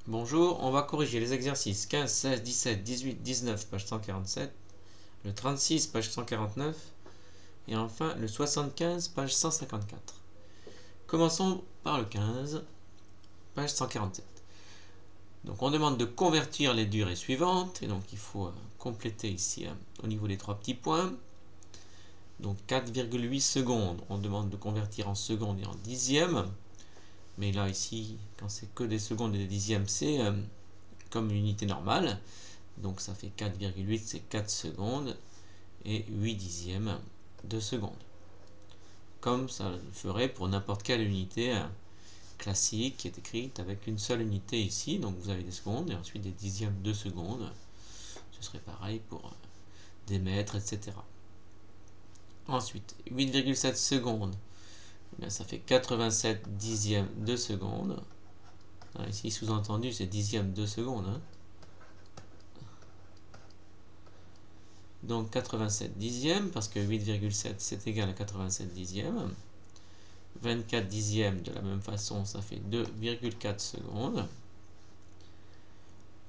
Bonjour, on va corriger les exercices 15, 16, 17, 18, 19, page 147, le 36, page 149, et enfin le 75, page 154. Commençons par le 15, page 147. Donc on demande de convertir les durées suivantes, et donc il faut compléter ici au niveau des trois petits points. Donc 4,8 secondes, on demande de convertir en secondes et en dixièmes. Mais là ici, quand c'est que des secondes et des dixièmes, c'est comme une unité normale. Donc ça fait 4,8, c'est 4 secondes et 8 dixièmes de seconde. Comme ça le ferait pour n'importe quelle unité classique qui est écrite avec une seule unité ici. Donc vous avez des secondes et ensuite des dixièmes de seconde. Ce serait pareil pour des mètres, etc. Ensuite, 8,7 secondes, eh bien, ça fait 87 dixièmes de seconde. Ici, sous-entendu, c'est dixièmes de seconde. Donc 87 dixièmes, parce que 8,7 c'est égal à 87 dixièmes. 24 dixièmes, de la même façon, ça fait 2,4 secondes.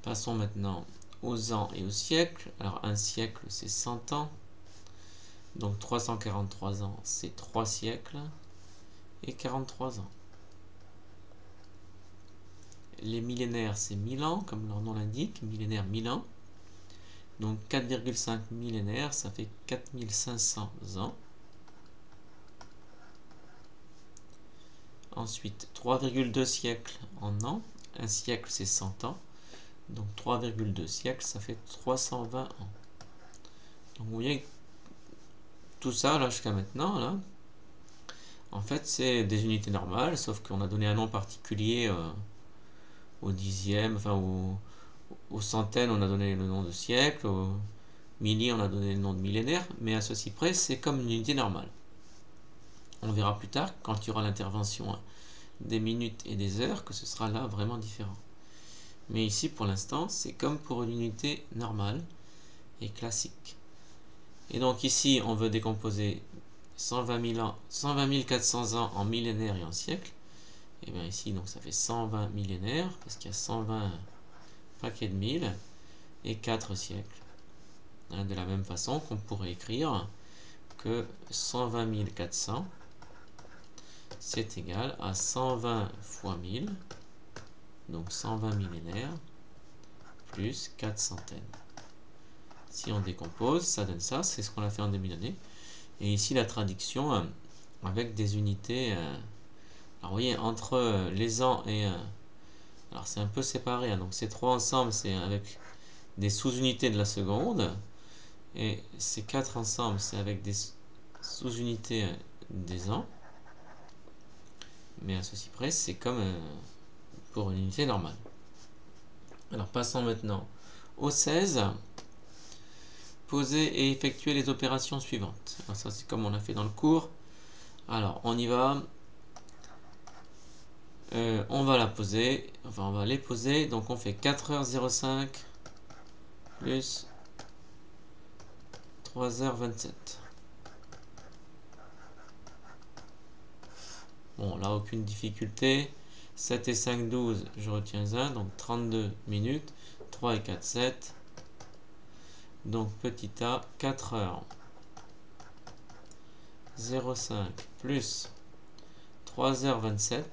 Passons maintenant aux ans et aux siècles. Alors un siècle, c'est 100 ans. Donc 343 ans, c'est 3 siècles et 43 ans. Les millénaires, c'est 1000 ans, comme leur nom l'indique. Millénaire, 1000 ans. Donc 4,5 millénaires, ça fait 4500 ans. Ensuite, 3,2 siècles en ans. Un siècle, c'est 100 ans. Donc 3,2 siècles, ça fait 320 ans. Donc vous voyez, tout ça, là, jusqu'à maintenant, là, en fait, c'est des unités normales, sauf qu'on a donné un nom particulier au dixième, enfin aux centaines, on a donné le nom de siècle, aux milliers, on a donné le nom de millénaire, mais à ceci près, c'est comme une unité normale. On verra plus tard, quand il y aura l'intervention des minutes et des heures, que ce sera là vraiment différent. Mais ici, pour l'instant, c'est comme pour une unité normale et classique. Et donc ici, on veut décomposer 120 400 ans en millénaires et en siècles. Et bien ici, donc ça fait 120 millénaires, parce qu'il y a 120 paquets de 1000 et 4 siècles. De la même façon qu'on pourrait écrire que 120 400, c'est égal à 120 fois 1000, donc 120 millénaires, plus 4 centaines. Si on décompose, ça donne ça, c'est ce qu'on a fait en début d'année. Et ici, la traduction avec des unités. Alors, vous voyez, entre les ans et. Alors, c'est un peu séparé, donc ces trois ensemble, c'est avec des sous-unités de la seconde. Et ces quatre ensemble, c'est avec des sous-unités des ans. Mais à ceci près, c'est comme pour une unité normale. Alors, passons maintenant au 16. Poser et effectuer les opérations suivantes. Alors ça, c'est comme on a fait dans le cours. Alors, on y va. On va la poser. Enfin, on va les poser. Donc, on fait 4h05 plus 3h27. Bon, là, aucune difficulté. 7 et 5, 12. Je retiens 1. Donc, 32 minutes. 3 et 4, 7. Donc, petit a, 4h05 plus 3h27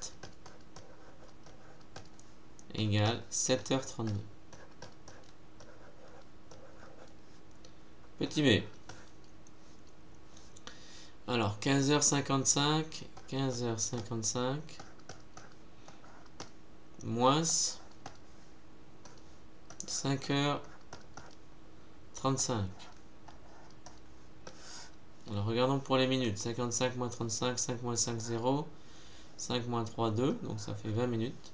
égale 7h32. Petit b. Alors 15h55 moins 5h35. Alors regardons pour les minutes. 55 moins 35, 5 moins 5, 0. 5 moins 3, 2. Donc ça fait 20 minutes.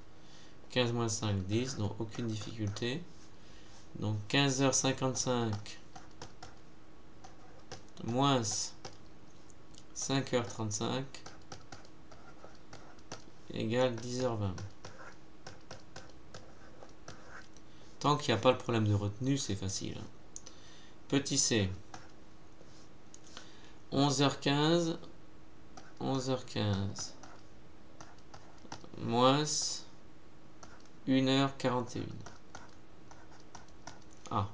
15 moins 5, 10. Donc aucune difficulté. Donc 15h55 moins 5h35 égale 10h20. Tant qu'il n'y a pas le problème de retenue, c'est facile. Petit c. 11h15 moins 1h41. Ah.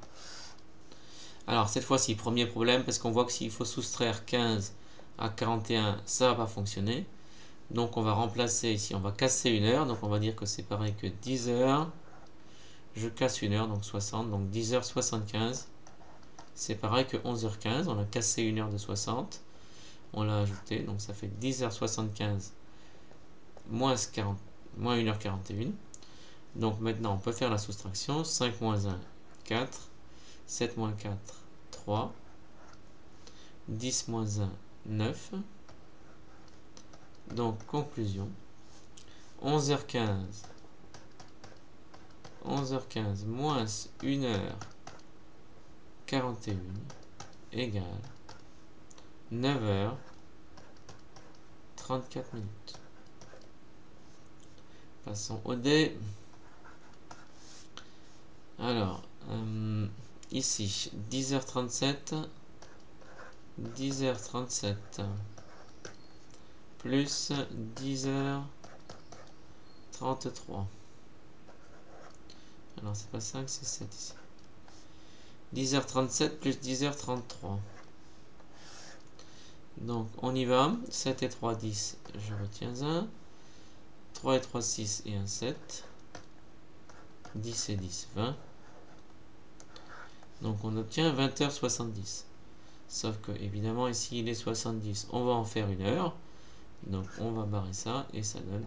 Alors cette fois-ci, premier problème, parce qu'on voit que s'il faut soustraire 15 à 41, ça va pas fonctionner. Donc on va remplacer ici, on va casser 1 heure, donc on va dire que c'est pareil que 10 heures. Je casse 1 heure, donc 60, donc 10h75. C'est pareil que 11h15, on a cassé 1 heure de 60. On l'a ajouté, donc ça fait 10h75 moins 1h41. Donc maintenant on peut faire la soustraction. 5 moins 1, 4. 7 moins 4, 3. 10 moins 1, 9. Donc conclusion. 11h15 moins 1h41 égale 9h34 minutes. Passons au D. Alors, ici, 10h37 plus 10h33. Alors, c'est pas 5, c'est 7 ici. 10h37 plus 10h33. Donc, on y va. 7 et 3, 10. Je retiens 1. 3 et 3, 6 et 1, 7. 10 et 10, 20. Donc, on obtient 20h70. Sauf que, évidemment, ici, il est 70. On va en faire 1 heure. Donc, on va barrer ça. Et ça donne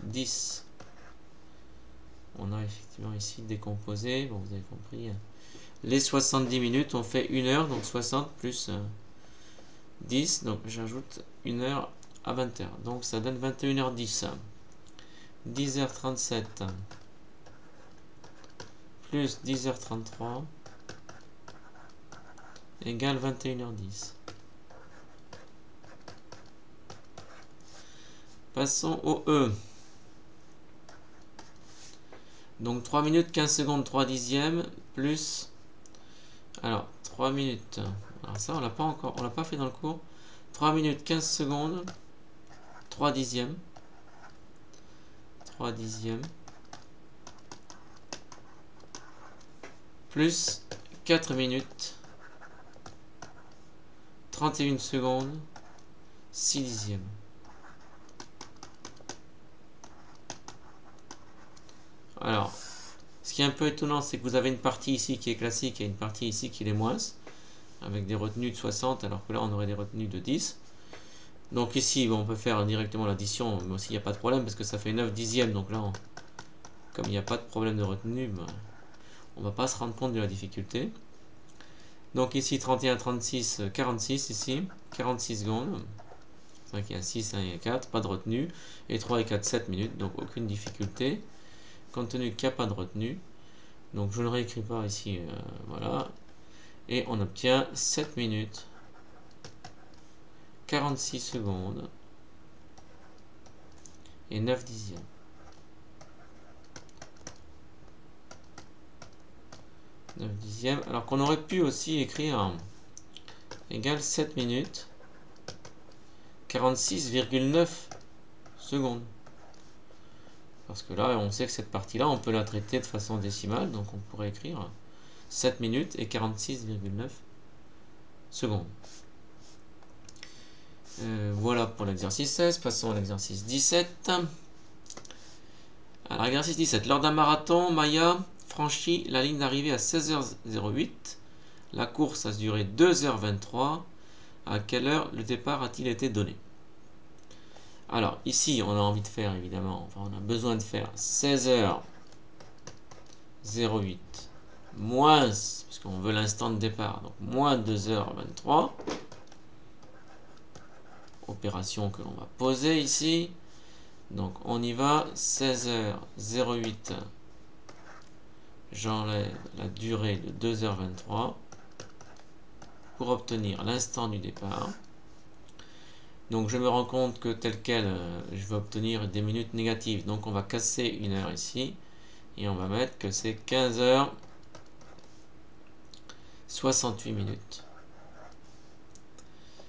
21h10. On a effectivement ici décomposé. Bon, vous avez compris. Les 70 minutes, on fait 1 heure. Donc, 60 plus 10. Donc, j'ajoute 1 heure à 20h. Donc, ça donne 21h10. 10h37 plus 10h33 égale 21h10. Passons au E. Donc 3 minutes 15 secondes 3 dixièmes plus... Alors 3 minutes... Alors ça on l'a pas encore, on l'a pas fait dans le cours. 3 minutes 15 secondes 3 dixièmes. 3 dixièmes. Plus 4 minutes 31 secondes 6 dixièmes. Alors, ce qui est un peu étonnant, c'est que vous avez une partie ici qui est classique et une partie ici qui l'est moins, avec des retenues de 60, alors que là on aurait des retenues de 10. Donc ici, bon, on peut faire directement l'addition, mais aussi il n'y a pas de problème parce que ça fait 9 dixièmes. Donc là, comme il n'y a pas de problème de retenue, ben, on ne va pas se rendre compte de la difficulté. Donc ici, 31, 36, 46 ici, 46 secondes. 5 et 1, 6, 1 et 4, pas de retenue. Et 3 et 4, 7 minutes, donc aucune difficulté. Compte tenu qu'il n'y a pas de retenue. Donc je ne réécris pas ici, voilà. Et on obtient 7 minutes, 46 secondes et 9 dixièmes. 9 dixièmes, alors qu'on aurait pu aussi écrire égale 7 minutes, 46,9 secondes. Parce que là, on sait que cette partie-là, on peut la traiter de façon décimale, donc on pourrait écrire 7 minutes et 46,9 secondes. Voilà pour l'exercice 16. Passons à l'exercice 17. Alors, exercice 17. Lors d'un marathon, Maya franchit la ligne d'arrivée à 16h08. La course a duré 2h23. À quelle heure le départ a-t-il été donné? Alors, ici, on a envie de faire, évidemment, enfin, on a besoin de faire 16h08 moins, parce qu'on veut l'instant de départ, donc moins 2h23. Opération que l'on va poser ici. Donc, on y va, 16h08. J'enlève la durée de 2h23 pour obtenir l'instant du départ. Donc je me rends compte que tel quel, je vais obtenir des minutes négatives. Donc on va casser 1 heure ici. Et on va mettre que c'est 15h68 minutes.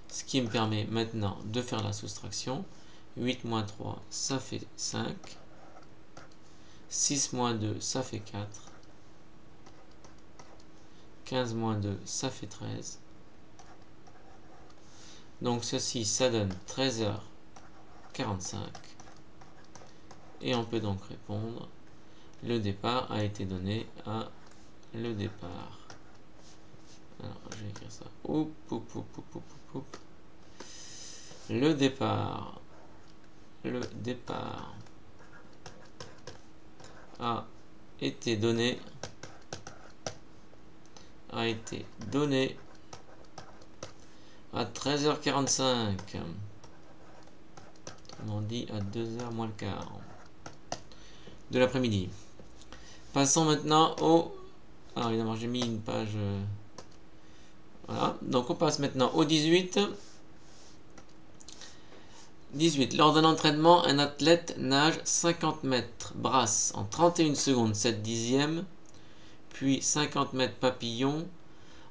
Ce qui me permet maintenant de faire la soustraction. 8 moins 3, ça fait 5. 6 moins 2, ça fait 4. 15 moins 2, ça fait 13. Donc ceci, ça donne 13h45. Et on peut donc répondre, le départ a été donné à le départ. Alors, je vais écrire ça. Le départ a été donné à 13h45. On dit à 2h moins le quart de l'après-midi. Passons maintenant au... Alors évidemment j'ai mis une page... Voilà, donc on passe maintenant au 18. 18. Lors d'un entraînement, un athlète nage 50 mètres brasse en 31 secondes 7 dixièmes, puis 50 mètres papillon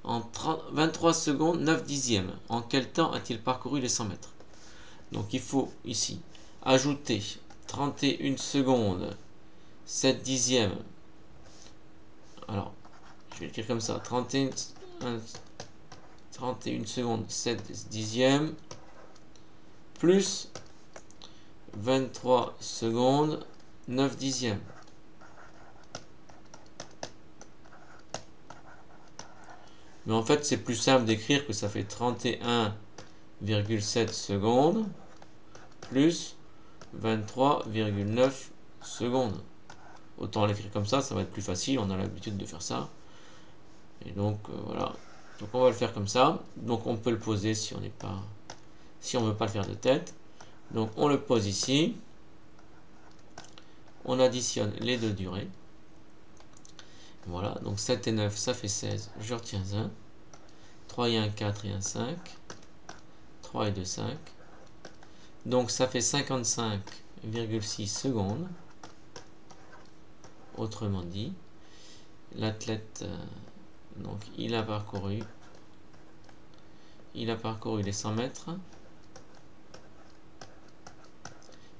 en 23 secondes 9 dixièmes. En quel temps a-t-il parcouru les 100 mètres? Donc il faut ici ajouter 31 secondes 7 dixièmes. Alors, je vais écrire comme ça. 31 secondes 7 dixièmes plus 23 secondes 9 dixièmes. Mais en fait, c'est plus simple d'écrire que ça fait 31,7 secondes plus 23,9 secondes. Autant l'écrire comme ça va être plus facile, on a l'habitude de faire ça. Et donc, voilà. Donc on va le faire comme ça. Donc on peut le poser si on n'est pas... Si on ne veut pas le faire de tête. Donc on le pose ici. On additionne les deux durées. Voilà, donc 7 et 9, ça fait 16. Je retiens 1. 3 et 1, 4 et 1, 5. 3 et 2, 5. Donc ça fait 55,6 secondes. Autrement dit, l'athlète, donc il a parcouru les 100 mètres.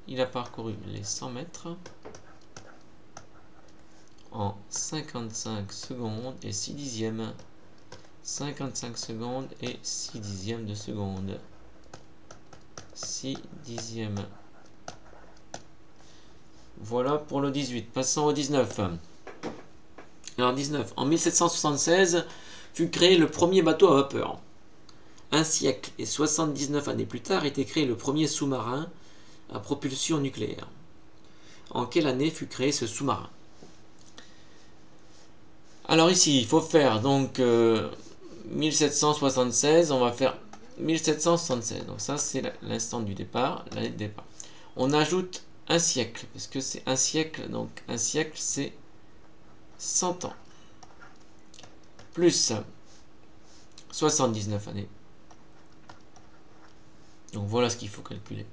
Il a parcouru les 100 mètres en 55 secondes et 6 dixièmes. 55 secondes et 6 dixièmes de seconde. 6 dixièmes. Voilà pour le 18. Passons au 19. Alors 19. En 1776 fut créé le premier bateau à vapeur. Un siècle et 79 années plus tard était créé le premier sous-marin à propulsion nucléaire. En quelle année fut créé ce sous-marin? Alors ici, il faut faire donc 1776, on va faire 1776. Donc ça, c'est l'instant du départ, l'année de départ. On ajoute un siècle, parce que c'est un siècle, donc un siècle, c'est 100 ans. Plus 79 années. Donc voilà ce qu'il faut calculer.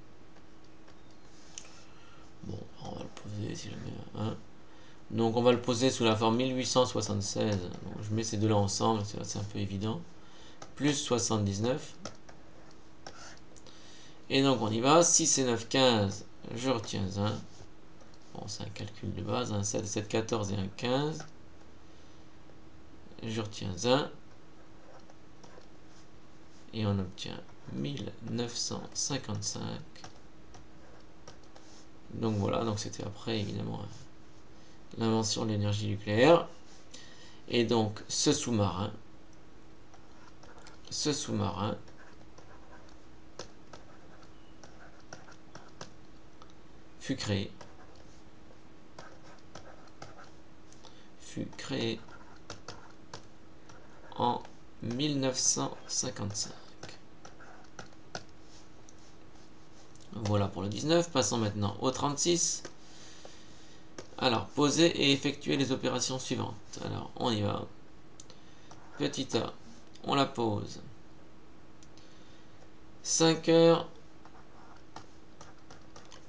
Bon, on va le poser si jamais. Hein. Donc on va le poser sous la forme 1876. Donc, je mets ces deux-là ensemble, c'est un peu évident. Plus 79. Et donc on y va. 6 et 9, 15. Je retiens 1. Bon, c'est un calcul de base. 1, 7, 7, 14 et 1, 15. Je retiens 1. Et on obtient 1955. Donc voilà, donc c'était après évidemment l'invention de l'énergie nucléaire. Et donc ce sous-marin fut créé en 1955. Voilà pour le 19. Passons maintenant au 36. Alors, poser et effectuer les opérations suivantes. Alors, on y va. Petit a, on la pose. 5 heures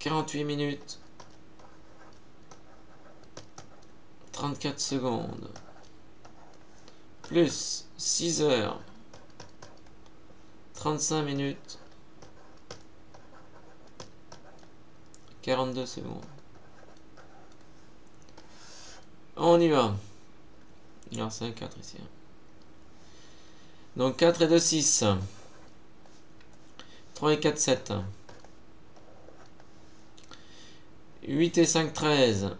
48 minutes 34 secondes plus 6 heures 35 minutes 42 secondes On y va. Alors c'est un 4 ici. Donc 4 et 2, 6. 3 et 4, 7. 8 et 5, 13.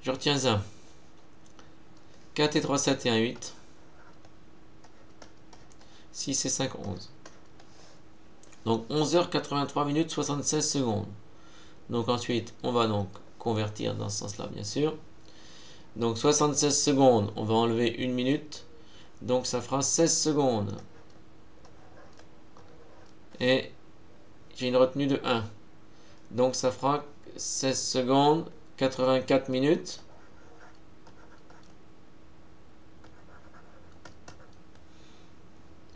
Je retiens un. 4 et 3, 7 et 1, 8. 6 et 5, 11. Donc 11h83 minutes 76 secondes. Donc ensuite, on va donc convertir dans ce sens-là, bien sûr. Donc 76 secondes, on va enlever 1 minute. Donc ça fera 16 secondes. Et j'ai une retenue de 1. Donc ça fera 16 secondes, 84 minutes.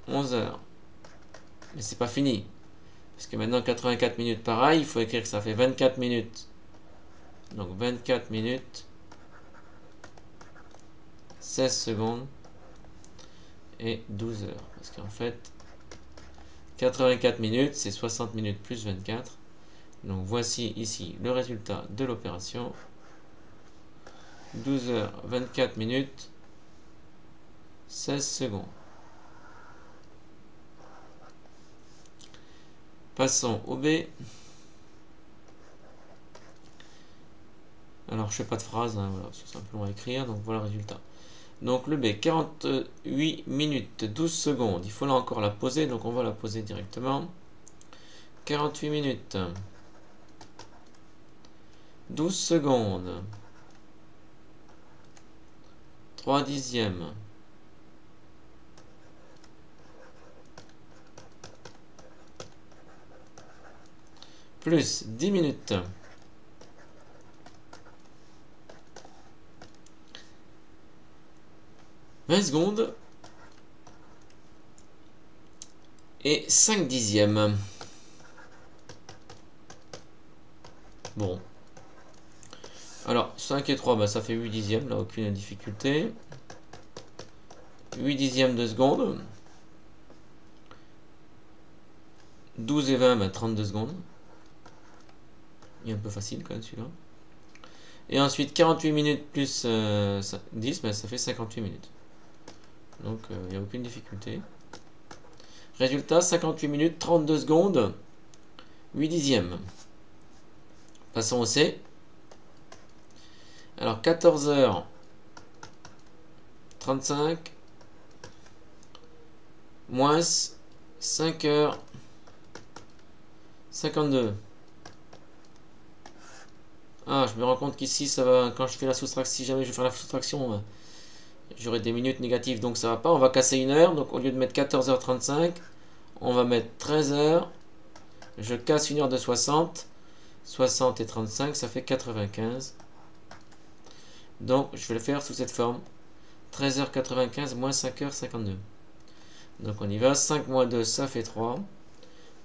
« 11 heures. Mais c'est pas fini. Parce que maintenant 84 minutes pareil, il faut écrire que ça fait 24 minutes. Donc 24 minutes, 16 secondes et 12 heures. Parce qu'en fait, 84 minutes, c'est 60 minutes plus 24. Donc voici ici le résultat de l'opération. 12 heures, 24 minutes, 16 secondes. Passons au B. Alors, je fais pas de phrase, hein, voilà, c'est simplement à écrire, donc voilà le résultat. Donc, le B, 48 minutes, 12 secondes. Il faut là encore la poser, donc on va la poser directement. 48 minutes, 12 secondes, 3 dixièmes. Plus 10 minutes. « 20 secondes. Et 5 dixièmes. Bon. Alors, 5 et 3, bah, ça fait 8 dixièmes, là, aucune difficulté. 8 dixièmes de seconde. 12 et 20, bah, 32 secondes. Il est un peu facile quand même celui-là. Et ensuite 48 minutes plus 10, ben, ça fait 58 minutes. Donc il n'y a aucune difficulté. Résultat, 58 minutes, 32 secondes, 8 dixièmes. Passons au C. Alors 14h35 moins 5h52. Ah, je me rends compte qu'ici, ça va, quand je fais la soustraction, si jamais je fais la soustraction, j'aurai des minutes négatives, donc ça va pas. On va casser une heure, donc au lieu de mettre 14h35, on va mettre 13h. Je casse une heure de 60. 60 et 35, ça fait 95. Donc, je vais le faire sous cette forme. 13h95 moins 5h52. Donc, on y va. 5 moins 2, ça fait 3.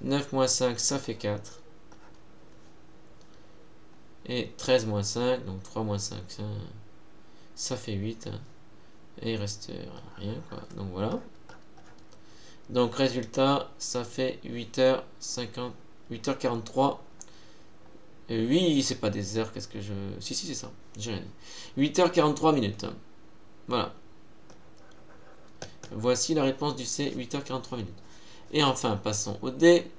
9 moins 5, ça fait 4. Et 13 moins 5, donc 3 moins 5, ça fait 8. Et il reste rien, quoi. Donc voilà. Donc résultat, ça fait 8h50, 8h43. Oui, c'est pas des heures, qu'est-ce que je... Si, c'est ça, j'ai rien dit. 8h43 minutes. Voilà. Voici la réponse du C, 8h43 minutes. Et enfin, passons au D.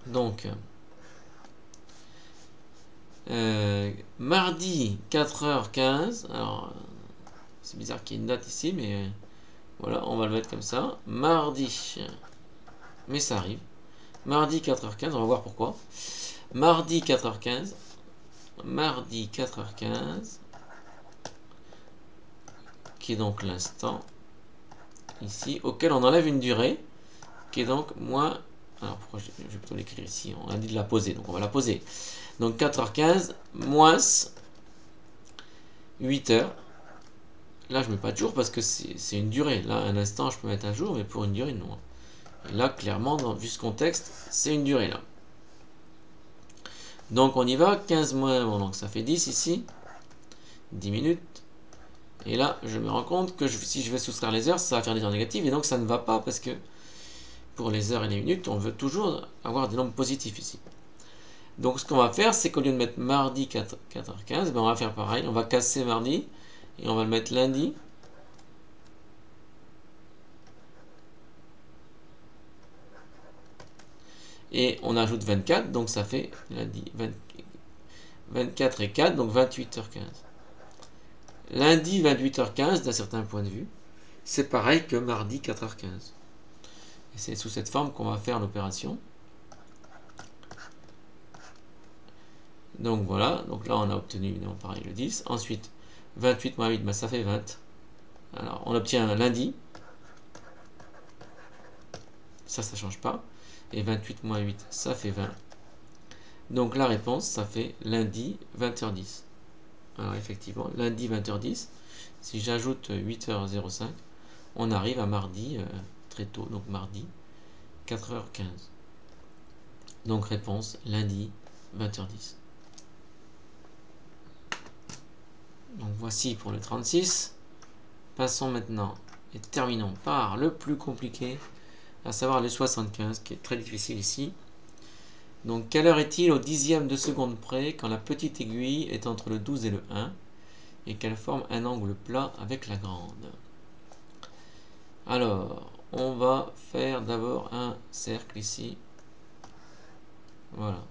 Donc... mardi 4h15, alors c'est bizarre qu'il y ait une date ici, mais voilà, on va le mettre comme ça. Mardi, mais ça arrive. Mardi 4h15, on va voir pourquoi. Mardi 4h15, mardi 4h15, qui est donc l'instant ici, auquel on enlève une durée, qui est donc moins. Alors pourquoi je vais plutôt l'écrire ici, on a dit de la poser, donc on va la poser. Donc 4h15 moins 8h. Là, je ne mets pas de jour parce que c'est une durée. Là, un instant, je peux mettre un jour, mais pour une durée, non. Et là, clairement, vu ce contexte, c'est une durée, là. Donc, on y va. 15 moins, bon, donc ça fait 10 ici. 10 minutes. Et là, je me rends compte que si je vais soustraire les heures, ça va faire des heures négatives. Et donc, ça ne va pas parce que pour les heures et les minutes, on veut toujours avoir des nombres positifs ici. Donc ce qu'on va faire, c'est qu'au lieu de mettre mardi 4h15, ben on va faire pareil. On va casser mardi et on va le mettre lundi. Et on ajoute 24, donc ça fait lundi 24 et 4, donc 28h15. Lundi 28h15, d'un certain point de vue, c'est pareil que mardi 4h15. Et c'est sous cette forme qu'on va faire l'opération. Donc voilà, donc là on a obtenu évidemment pareil le 10. Ensuite, 28 moins 8, ben ça fait 20. Alors on obtient un lundi. Ça ne change pas. Et 28 moins 8, ça fait 20. Donc la réponse, ça fait lundi 20h10. Alors effectivement, lundi 20h10, si j'ajoute 8h05, on arrive à mardi très tôt, donc mardi 4h15. Donc réponse, lundi 20h10. Donc voici pour le 36. Passons maintenant et terminons par le plus compliqué, à savoir le 75, qui est très difficile ici. Donc, quelle heure est-il au dixième de seconde près quand la petite aiguille est entre le 12 et le 1 et qu'elle forme un angle plat avec la grande? Alors, on va faire d'abord un cercle ici. Voilà.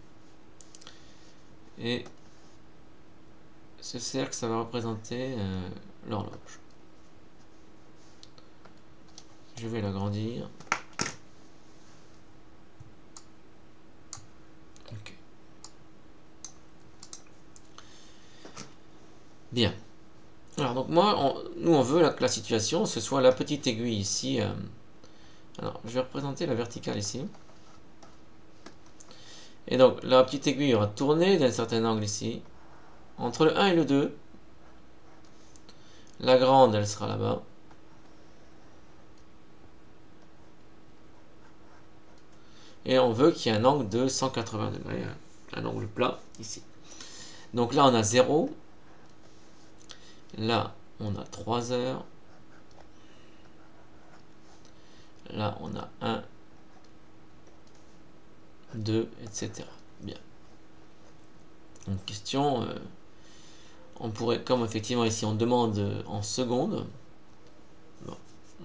Et ce cercle, ça va représenter l'horloge. Je vais l'agrandir. Ok. Bien. Alors donc moi, nous on veut que la situation, ce soit la petite aiguille ici. Alors je vais représenter la verticale ici. Et donc la petite aiguille aura tourné d'un certain angle ici. Entre le 1 et le 2. La grande, elle sera là-bas. Et on veut qu'il y ait un angle de 180 degrés. Un angle plat ici. Donc là on a 0. Là on a 3 heures. Là on a 1, 2, etc. Bien. Donc question, on pourrait, comme effectivement ici on demande en secondes, bon,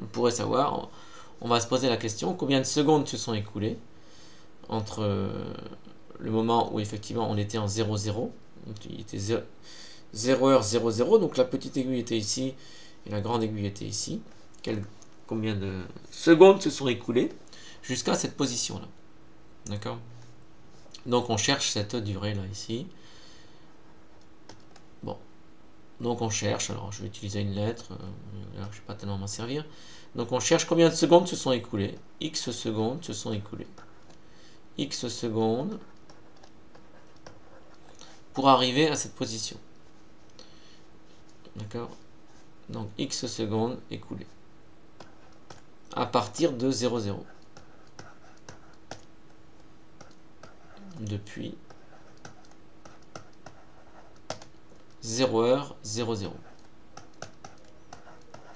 on pourrait savoir, on va se poser la question, combien de secondes se sont écoulées entre le moment où effectivement on était en 0, 0, donc il était 0h, 0, 0, donc la petite aiguille était ici et la grande aiguille était ici. Combien de secondes se sont écoulées jusqu'à cette position là. D'accord? Donc on cherche cette durée là ici. Bon. Donc on cherche, alors je vais utiliser une lettre, je ne vais pas tellement m'en servir. Donc on cherche combien de secondes se sont écoulées. X secondes se sont écoulées. X secondes pour arriver à cette position. D'accord? Donc X secondes écoulées. À partir de 0, 0. Depuis 0h, 0, 0.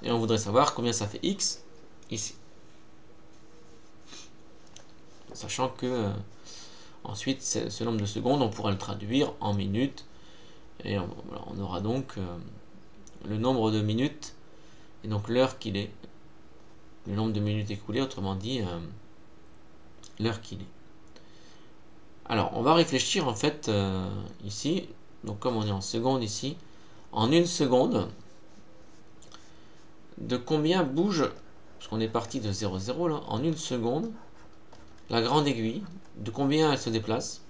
Et on voudrait savoir combien ça fait X ici. Sachant que ensuite, ce nombre de secondes, on pourra le traduire en minutes. Et on aura donc le nombre de minutes et donc l'heure qu'il est. Le nombre de minutes écoulées, autrement dit, l'heure qu'il est. Alors, on va réfléchir en fait ici. Donc, comme on est en seconde ici, en une seconde, de combien bouge, parce qu'on est parti de 0, 0 là, en une seconde, la grande aiguille, de combien elle se déplace,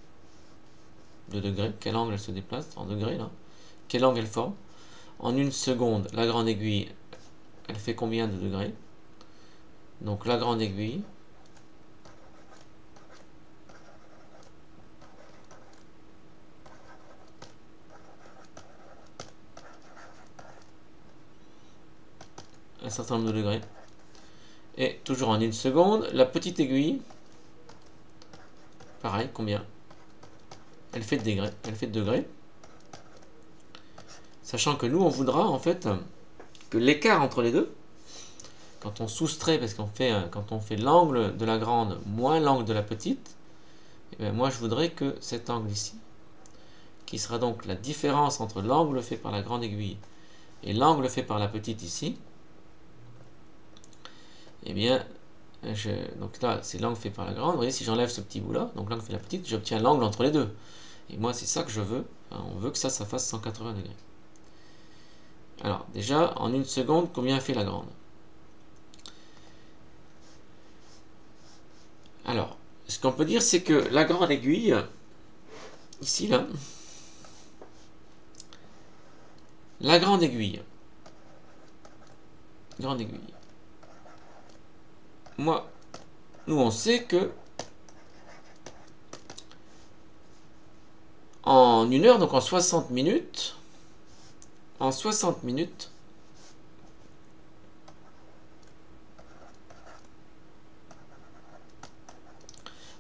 de degrés, quel angle elle se déplace, en degrés là, quel angle elle forme. En une seconde, la grande aiguille, elle fait combien de degrés? Donc la grande aiguille, un certain nombre de degrés. Et toujours en une seconde, la petite aiguille, pareil, combien? Elle fait de degrés. Elle fait de degrés. Sachant que nous, on voudra en fait que l'écart entre les deux, quand on soustrait, parce qu'on fait, quand on fait l'angle de la grande moins l'angle de la petite, Et bien, moi, je voudrais que cet angle ici, qui sera donc la différence entre l'angle fait par la grande aiguille et l'angle fait par la petite ici, et bien, donc là, c'est l'angle fait par la grande. Vous voyez, si j'enlève ce petit bout-là, donc l'angle fait la petite, j'obtiens l'angle entre les deux. Et moi, c'est ça que je veux. Enfin, on veut que ça fasse 180 degrés. Alors, déjà, en une seconde, combien fait la grande? Alors, ce qu'on peut dire, c'est que la grande aiguille, ici, là, la grande aiguille, moi, nous, on sait que en une heure, donc en 60 minutes,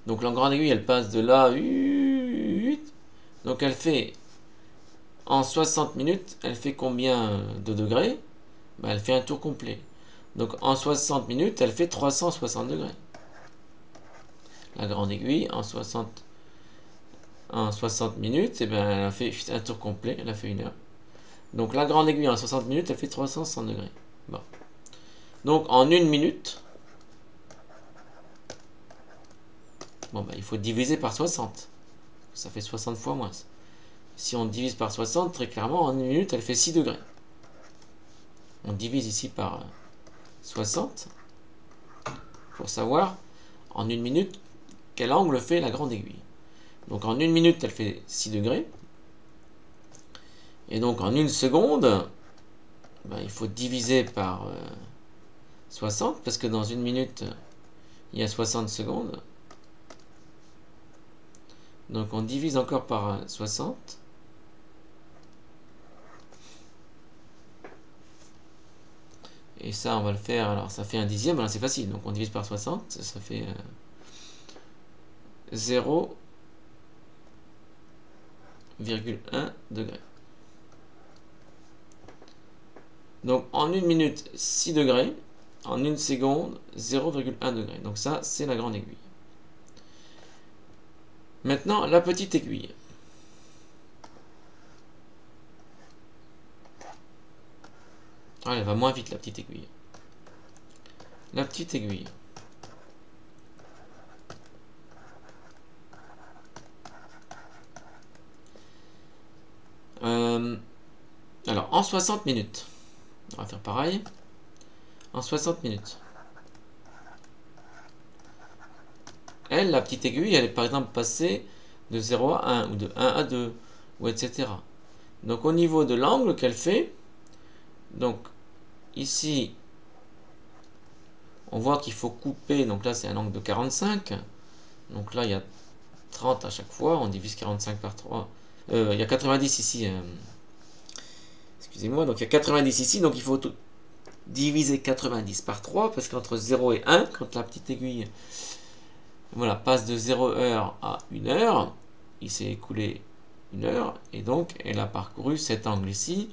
donc la grande aiguille, elle passe de là, donc elle fait, en 60 minutes, elle fait combien de degrés? Ben, elle fait un tour complet. Donc en 60 minutes, elle fait 360 degrés. La grande aiguille, en 60 minutes, eh ben, elle a fait un tour complet, elle a fait une heure. Donc la grande aiguille, en 60 minutes, elle fait 360 degrés. Bon. Donc en une minute, bon, ben, il faut diviser par 60. Ça fait 60 fois moins. Si on divise par 60, très clairement, en une minute, elle fait 6 degrés. On divise ici par 60 pour savoir en une minute quel angle fait la grande aiguille. Donc en une minute, elle fait 6 degrés. Et donc en une seconde, ben, il faut diviser par 60, parce que dans une minute, il y a 60 secondes. Donc on divise encore par 60. Et ça, on va le faire, alors ça fait un dixième, alors c'est facile. Donc on divise par 60, ça fait 0,1 degré. Donc en une minute, 6 degrés. En une seconde, 0,1 degré. Donc ça, c'est la grande aiguille. Maintenant, la petite aiguille. Ah, elle va moins vite, la petite aiguille. La petite aiguille. Alors, en 60 minutes. On va faire pareil. En 60 minutes. Elle, la petite aiguille, elle est par exemple passée de 0 à 1, ou de 1 à 2, ou etc. Donc au niveau de l'angle qu'elle fait, donc ici, on voit qu'il faut couper, donc là c'est un angle de 45, donc là il y a 30 à chaque fois, on divise 45 par 3, il y a 90 ici, excusez-moi, donc il y a 90 ici, donc il faut diviser 90 par 3, parce qu'entre 0 et 1, quand la petite aiguille voilà, passe de 0 heure à 1 heure, il s'est écoulé 1 heure, et donc elle a parcouru cet angle ici,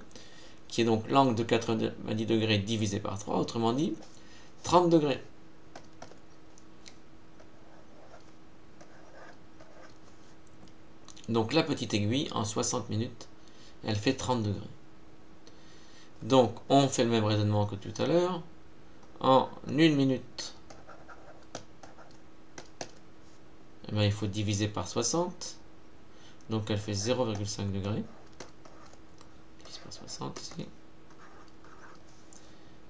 qui est donc l'angle de 90 degrés divisé par 3, autrement dit 30 degrés. Donc la petite aiguille, en 60 minutes, elle fait 30 degrés. Donc on fait le même raisonnement que tout à l'heure. En 1 minute, eh bien, il faut diviser par 60. Donc elle fait 0,5 degrés. Divise par 60 ici.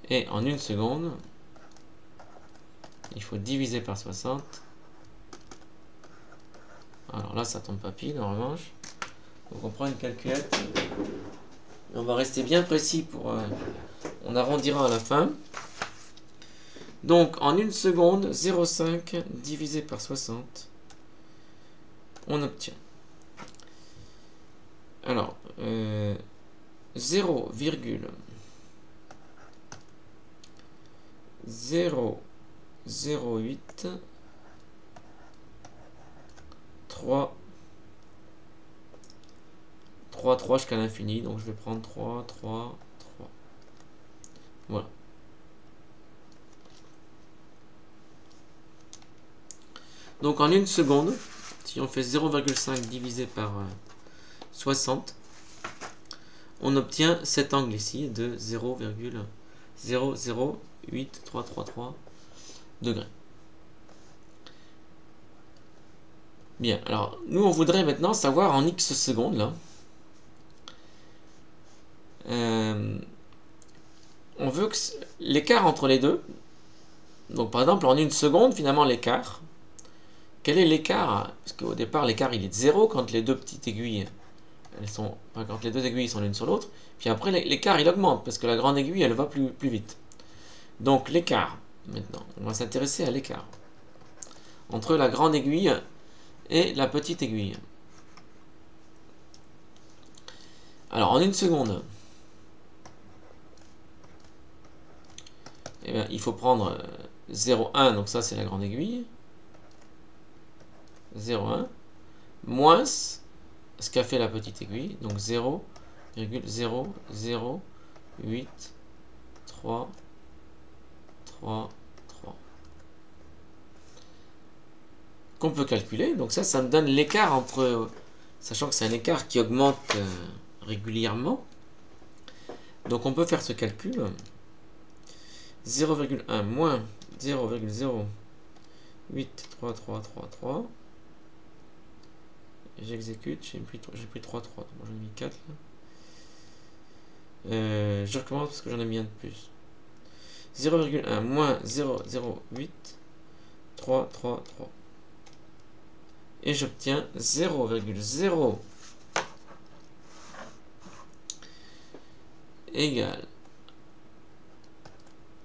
Et en 1 seconde, il faut diviser par 60. Alors là, ça tombe pas pile en revanche. Donc on prend une calculette. Et on va rester bien précis pour... on arrondira à la fin. Donc en 1 seconde, 0,5 divisé par 60. On obtient. Alors, 0,008 3 jusqu'à l'infini, donc je vais prendre 3. Voilà. Donc en 1 seconde, si Si on fait 0,5 divisé par 60, on obtient cet angle ici de 0,0083333 degrés. Bien, alors nous on voudrait maintenant savoir en x secondes là. On veut que l'écart entre les deux, donc par exemple en une seconde finalement l'écart, quel est l'écart? Parce qu'au départ l'écart il est de 0 quand les deux petites aiguilles, quand les deux aiguilles sont l'une sur l'autre, puis après l'écart il augmente parce que la grande aiguille elle va plus vite. Donc l'écart, maintenant, on va s'intéresser à l'écart entre la grande aiguille et la petite aiguille. Alors en une seconde, eh bien, il faut prendre 0,1, donc ça c'est la grande aiguille, 0,1, moins ce qu'a fait la petite aiguille, donc 0,0083333, qu'on peut calculer. Donc ça me donne l'écart entre, sachant que c'est un écart qui augmente régulièrement. Donc on peut faire ce calcul. 0,1 moins 0,08333. J'exécute, j'ai pris 3, donc j'en ai mis 4 là. Je recommence parce que j'en ai mis un de plus. 0,1 moins 0,08333. Et j'obtiens 0,0 égale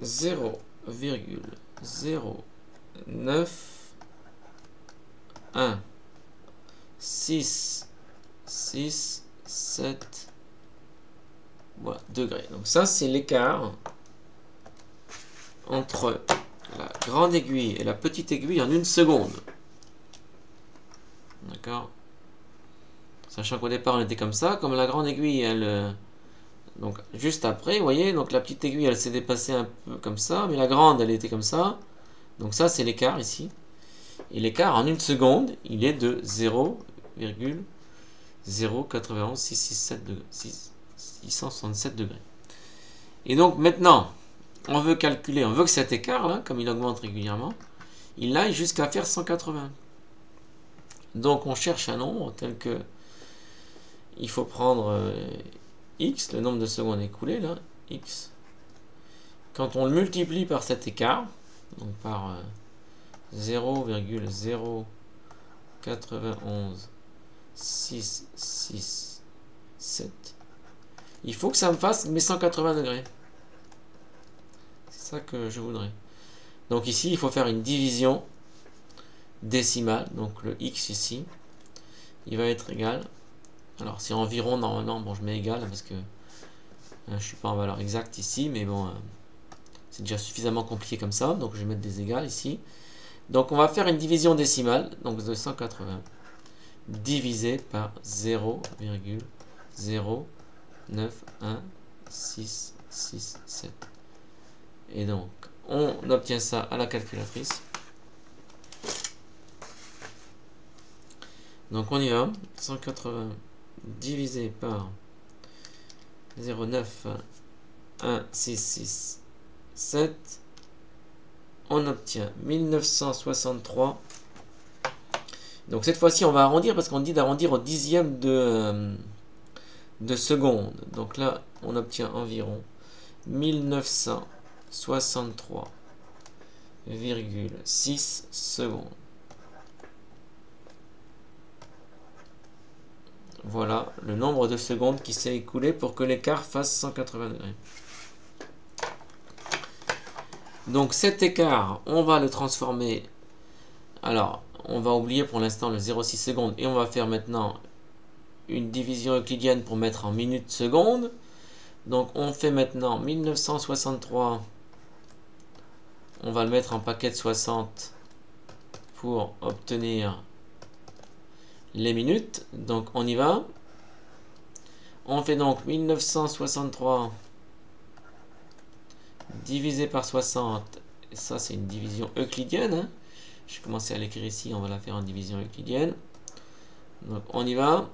0,09167 voilà, degrés. Donc ça c'est l'écart entre la grande aiguille et la petite aiguille en une seconde. D'accord? Sachant qu'au départ on était comme ça, comme la grande aiguille elle... donc juste après, vous voyez, donc la petite aiguille elle s'est dépassée un peu comme ça, mais la grande elle était comme ça. Donc ça c'est l'écart ici. Et l'écart en une seconde, il est de 0,091667 degrés. Et donc maintenant, on veut calculer, on veut que cet écart là, comme il augmente régulièrement, il aille jusqu'à faire 180. Donc on cherche un nombre tel que il faut prendre x, le nombre de secondes écoulées là, x. Quand on le multiplie par cet écart, donc par 0,091667, il faut que ça me fasse mes 180 degrés. C'est ça que je voudrais. Donc ici, il faut faire une division décimale. Donc le x ici, il va être égal. Alors c'est environ normalement, bon je mets égal parce que je ne suis pas en valeur exacte ici, mais bon, c'est déjà suffisamment compliqué comme ça. Donc je vais mettre des égales ici. Donc on va faire une division décimale, donc de 180 divisé par 0,091667. Et donc on obtient ça à la calculatrice. Donc on y va, 180 divisé par 0,91667, on obtient 1963. Donc cette fois-ci on va arrondir parce qu'on dit d'arrondir au dixième de seconde. Donc là on obtient environ 1963,6 secondes. Voilà le nombre de secondes qui s'est écoulé pour que l'écart fasse 180 degrés. Donc cet écart, on va le transformer. Alors, on va oublier pour l'instant le 0,6 secondes et on va faire maintenant une division euclidienne pour mettre en minutes secondes. Donc on fait maintenant 1963. On va le mettre en paquet de 60 pour obtenir les minutes. Donc on y va. On fait donc 1963 divisé par 60. Et ça c'est une division euclidienne. Hein. J'ai commencé à l'écrire ici, on va la faire en division euclidienne. Donc on y va.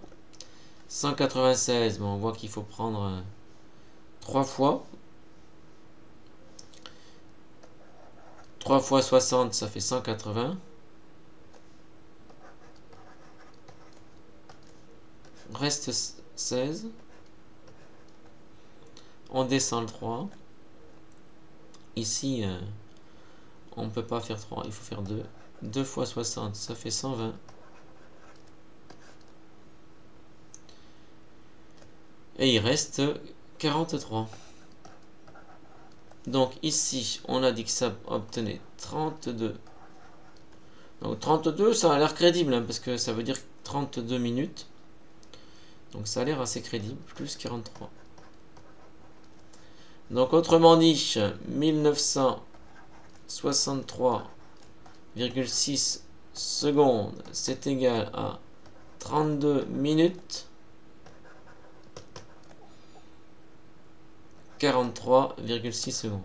196, bon, on voit qu'il faut prendre 3 fois. 3 fois 60, ça fait 180. Reste 16. On descend le 3. Ici, on ne peut pas faire 3, il faut faire 2. 2 fois 60, ça fait 120. Et il reste 43. Donc ici, on a dit que ça obtenait 32. Donc 32, ça a l'air crédible, hein, parce que ça veut dire 32 minutes. Donc ça a l'air assez crédible, plus 43. Donc autrement dit, 1963,6 secondes, c'est égal à 32 minutes 43,6 secondes.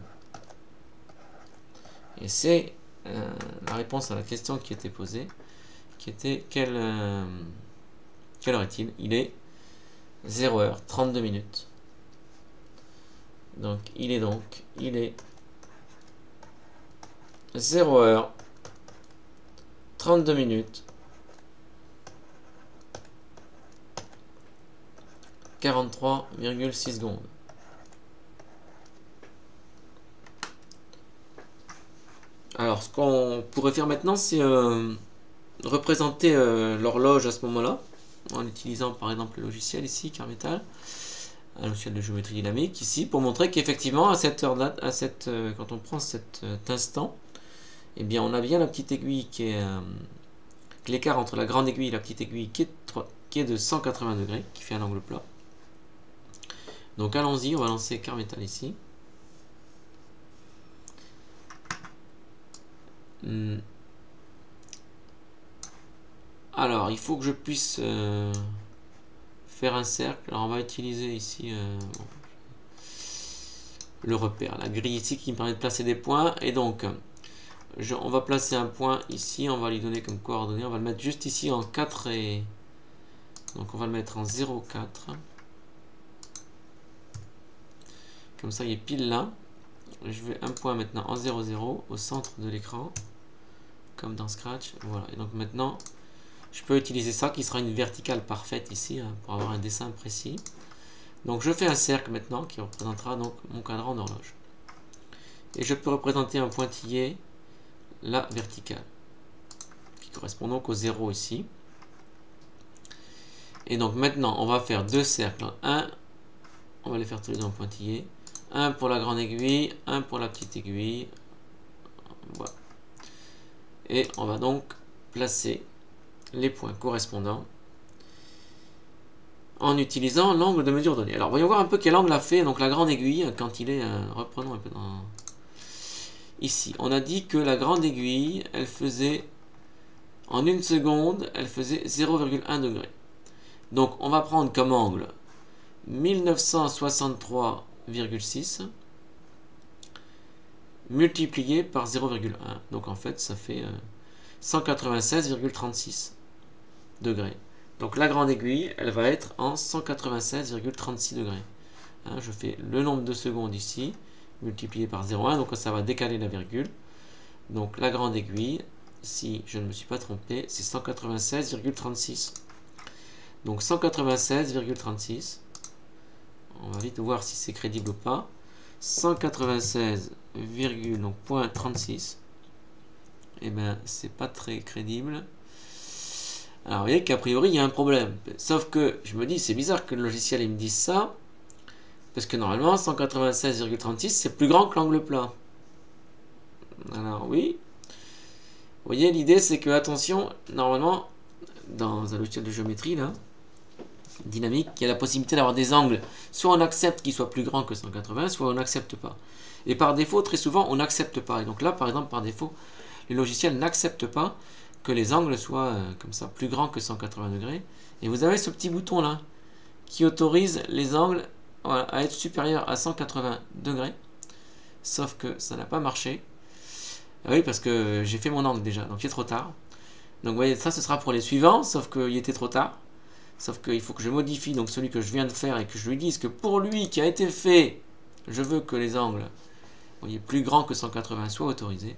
Et c'est la réponse à la question qui était posée, qui était quelle heure est-il? Il est 0h, 32 minutes. Donc il est 0h, 32 minutes, 43,6 secondes. Alors, ce qu'on pourrait faire maintenant, c'est représenter l'horloge à ce moment-là, en utilisant par exemple le logiciel ici, Carmetal, un logiciel de géométrie dynamique, ici, pour montrer qu'effectivement, à cette heure-là, quand on prend cet instant, eh bien, on a bien la petite aiguille qui est l'écart entre la grande aiguille et la petite aiguille qui est de 180 degrés, qui fait un angle plat. Donc allons-y, on va lancer Carmetal ici. Alors, il faut que je puisse faire un cercle. Alors, on va utiliser ici le repère, la grille ici qui me permet de placer des points. Et donc, on va placer un point ici. On va lui donner comme coordonnée. On va le mettre juste ici en 4 et... Donc, on va le mettre en 0,4. Comme ça, il est pile là. Je vais un point maintenant en 0,0 au centre de l'écran. Comme dans Scratch. Voilà. Et donc, maintenant... je peux utiliser ça qui sera une verticale parfaite ici hein, pour avoir un dessin précis. Donc je fais un cercle maintenant qui représentera donc mon cadran d'horloge. Et je peux représenter un pointillé, la verticale, qui correspond donc au 0 ici. Et donc maintenant on va faire deux cercles. Un, on va les faire tous les deux en pointillé. Un pour la grande aiguille, un pour la petite aiguille. Voilà. Et on va donc placer les points correspondants en utilisant l'angle de mesure donné. Alors voyons voir un peu quel angle a fait donc la grande aiguille quand il est reprenons un peu dans ici. On a dit que la grande aiguille, elle faisait en une seconde, elle faisait 0,1 degré. Donc on va prendre comme angle 1963,6 multiplié par 0,1. Donc en fait ça fait 196,36 degrés. Donc la grande aiguille, elle va être en 196,36 degrés. Hein, je fais le nombre de secondes ici, multiplié par 0,1, donc ça va décaler la virgule. Donc la grande aiguille, si je ne me suis pas trompé, c'est 196,36. Donc 196,36. On va vite voir si c'est crédible ou pas. 196,36. Et bien, c'est pas très crédible. Alors, vous voyez qu'a priori, il y a un problème. Sauf que, je me dis, c'est bizarre que le logiciel il me dise ça. Parce que normalement, 196,36, c'est plus grand que l'angle plat. Alors, oui. Vous voyez, l'idée, c'est que, attention, normalement, dans un logiciel de géométrie, là, dynamique, il y a la possibilité d'avoir des angles. Soit on accepte qu'ils soient plus grands que 180, soit on n'accepte pas. Et par défaut, très souvent, on n'accepte pas. Et donc là, par exemple, par défaut, le logiciel n'accepte pas que les angles soient comme ça, plus grands que 180 degrés. Et vous avez ce petit bouton là, qui autorise les angles voilà, à être supérieurs à 180 degrés. Sauf que ça n'a pas marché. Ah oui, parce que j'ai fait mon angle déjà, donc il est trop tard. Donc vous voyez, ça ce sera pour les suivants, sauf qu'il était trop tard. Sauf qu'il faut que je modifie donc celui que je viens de faire et que je lui dise que pour lui qui a été fait, je veux que les angles, vous voyez, plus grands que 180 soient autorisés.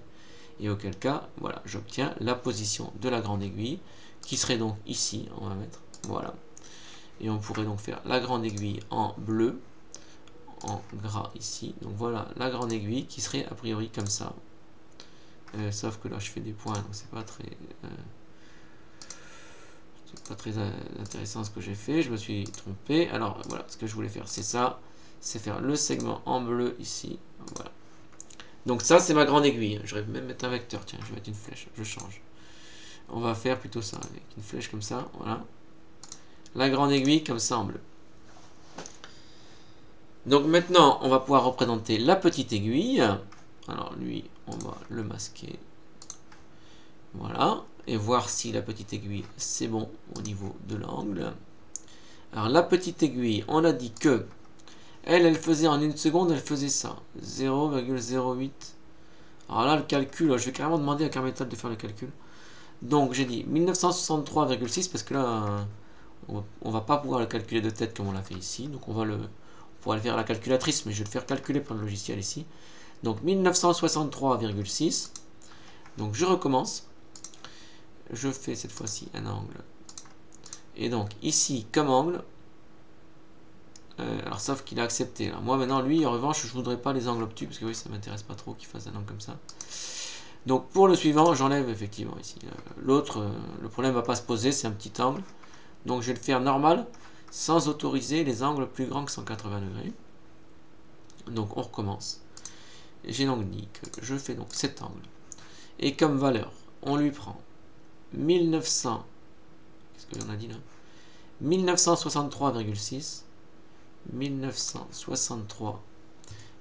Et auquel cas, voilà, j'obtiens la position de la grande aiguille, qui serait donc ici, on va mettre, voilà. Et on pourrait donc faire la grande aiguille en bleu, en gras ici. Donc voilà la grande aiguille qui serait a priori comme ça. Sauf que là je fais des points, donc c'est pas très intéressant ce que j'ai fait. Je me suis trompé. Alors voilà, ce que je voulais faire c'est ça, c'est faire le segment en bleu ici. Voilà. Donc ça c'est ma grande aiguille. Je vais même mettre un vecteur, tiens, je vais mettre une flèche, je change. On va faire plutôt ça, avec une flèche comme ça, voilà. La grande aiguille comme ça en bleu. Donc maintenant, on va pouvoir représenter la petite aiguille. Alors lui, on va le masquer. Voilà. Et voir si la petite aiguille, c'est bon au niveau de l'angle. Alors la petite aiguille, on a dit que elle faisait en une seconde, elle faisait ça. 0,08. Alors là, le calcul, je vais carrément demander à Carméthode de faire le calcul. Donc j'ai dit 1963,6 parce que là, on va pas pouvoir le calculer de tête comme on l'a fait ici. Donc on pourra le faire à la calculatrice, mais je vais le faire calculer par le logiciel ici. Donc 1963,6. Donc je recommence. Je fais cette fois-ci un angle. Et donc ici, comme angle, alors sauf qu'il a accepté. Alors, moi maintenant, lui, en revanche, je voudrais pas les angles obtus, parce que oui, ça m'intéresse pas trop qu'il fasse un angle comme ça. Donc pour le suivant, j'enlève effectivement ici. L'autre, le problème va pas se poser, c'est un petit angle. Donc je vais le faire normal, sans autoriser les angles plus grands que 180 degrés. Donc on recommence. J'ai donc dit que je fais donc cet angle. Et comme valeur, on lui prend 1900, qu'est-ce que j'en ai dit là, 1963,6,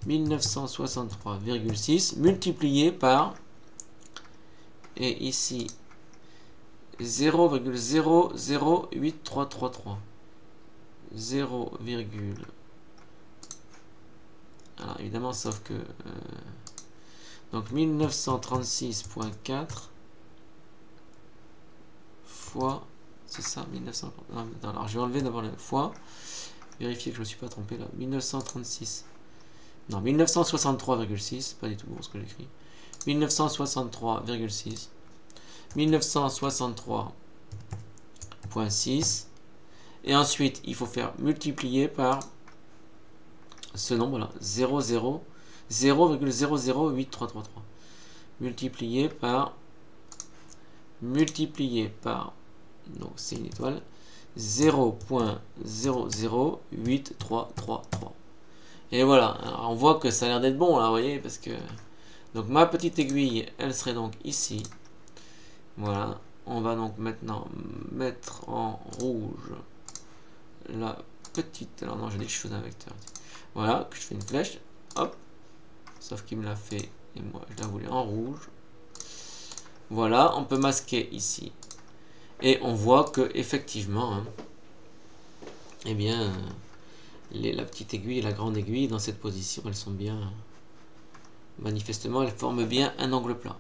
1963,6 multiplié par, et ici 0,008333, 0, alors évidemment sauf que donc 1936.4 fois, c'est ça, 1900, non, alors je vais enlever d'abord le fois, vérifier que je ne me suis pas trompé là, 1936, non, 1963,6, pas du tout bon ce que j'écris, 1963,6, 1963.6, et ensuite il faut faire multiplier par ce nombre là, 0,0083333, multiplié par, donc c'est une étoile, 0,0083333. Et voilà, alors on voit que ça a l'air d'être bon là, vous voyez, parce que donc ma petite aiguille, elle serait donc ici. Voilà, on va donc maintenant mettre en rouge la petite, alors non, je dis que je fais un vecteur. Voilà, que je fais une flèche, hop, sauf qu'il me l'a fait, et moi je la voulais en rouge. Voilà, on peut masquer ici. Et on voit que effectivement, hein, eh bien, la petite aiguille et la grande aiguille dans cette position, elles sont bien, manifestement, elles forment bien un angle plat.